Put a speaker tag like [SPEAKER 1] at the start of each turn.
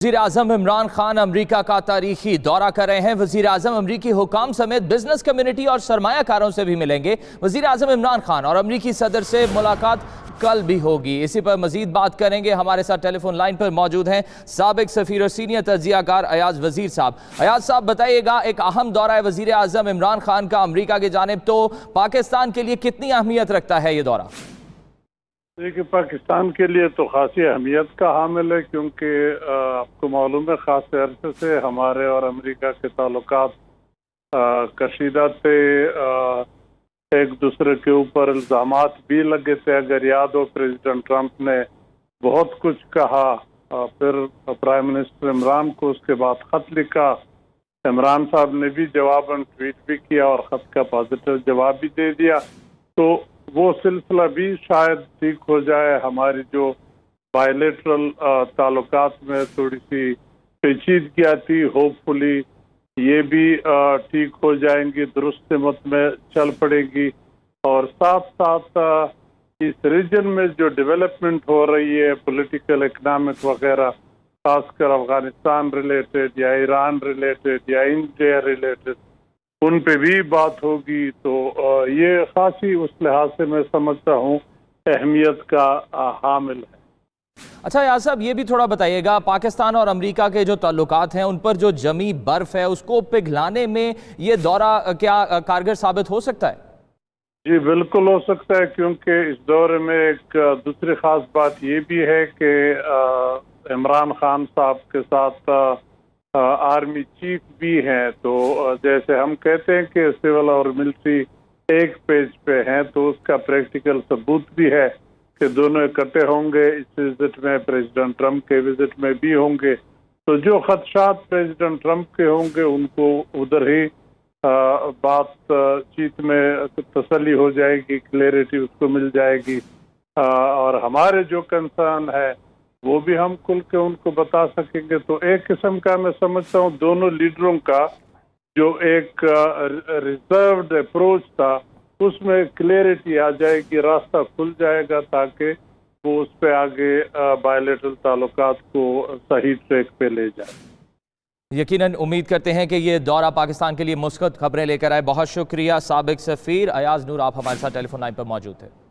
[SPEAKER 1] वज़ीर आज़म इमरान खान अमरीका का तारीखी दौरा कर रहे हैं। वज़ीर आज़म अमरीकी हुकाम समेत बिजनेस कम्युनिटी और सरमायाकारों से भी मिलेंगे। वज़ीर आज़म इमरान खान और अमरीकी सदर से मुलाकात कल भी होगी। इसी पर मजीद बात करेंगे। हमारे साथ टेलीफोन लाइन पर मौजूद हैं साबिक सफ़ीर और सीनियर तज्ज़ियाकार अयाज वज़ीर साहब। अयाज साहब बताइएगा, एक अहम दौरा है वज़ीर आज़म इमरान खान का अमरीका की जानिब, तो पाकिस्तान के लिए कितनी अहमियत रखता है ये दौरा?
[SPEAKER 2] देखिए, पाकिस्तान के लिए तो खासी अहमियत का हामिल है, क्योंकि आपको मालूम है खास अरसे से हमारे और अमेरिका के ताल्लुकात कशीदा थे। एक दूसरे के ऊपर इल्ज़ामात भी लगे थे। अगर याद हो, प्रेसिडेंट ट्रंप ने बहुत कुछ कहा, फिर प्राइम मिनिस्टर इमरान को उसके बाद ख़त लिखा। इमरान साहब ने भी जवाबन ट्वीट भी किया और ख़त का पॉजिटिव जवाब भी दे दिया। तो वो सिलसिला भी शायद ठीक हो जाए। हमारी जो बायलेटरल ताल्लुकात में थोड़ी सी पेचीदगियाँ थी, होपफुली ये भी ठीक हो जाएंगी, दुरुस्त मत में चल पड़ेगी। और साथ साथ इस रीजन में जो डेवलपमेंट हो रही है, पॉलिटिकल, इकनॉमिक वगैरह, खासकर अफगानिस्तान रिलेटेड या ईरान रिलेटेड या इंडिया रिलेटेड, उन पे भी बात होगी। तो ये खासी उस लिहाज से मैं समझता हूँ अहमियत का हामिल है।
[SPEAKER 1] अच्छा यार साहब, ये भी थोड़ा बताइएगा, पाकिस्तान और अमेरिका के जो ताल्लुकात हैं उन पर जो जमी बर्फ है उसको पिघलाने में ये दौरा क्या कारगर साबित हो सकता है?
[SPEAKER 2] जी बिल्कुल हो सकता है, क्योंकि इस दौरे में एक दूसरी खास बात ये भी है कि इमरान खान साहब के साथ आर्मी चीफ भी हैं। तो जैसे हम कहते हैं कि सिविल और मिलिट्री एक पेज पे हैं, तो उसका प्रैक्टिकल सबूत भी है कि दोनों इकट्ठे होंगे इस विजिट में, प्रेसिडेंट ट्रंप के विजिट में भी होंगे। तो जो खदशात प्रेसिडेंट ट्रंप के होंगे उनको उधर ही बातचीत में तसल्ली हो जाएगी, क्लैरिटी उसको मिल जाएगी। और हमारे जो कंसर्न है वो भी हम खुल के उनको बता सकेंगे। तो एक किस्म का मैं समझता हूँ दोनों लीडरों का जो एक रिजर्व्ड अप्रोच था उसमें क्लैरिटी आ जाएगी, रास्ता खुल जाएगा, ताकि वो उस पे आगे बायलैटरल ताल्लुकात को सही ट्रैक पे ले जाए।
[SPEAKER 1] यकीनन उम्मीद करते हैं कि ये दौरा पाकिस्तान के लिए मुस्बत खबरें लेकर आए। बहुत शुक्रिया साबिक सफ़ीर अयाज नूर, आप हमारे साथ टेलीफोन लाइन पर मौजूद थे।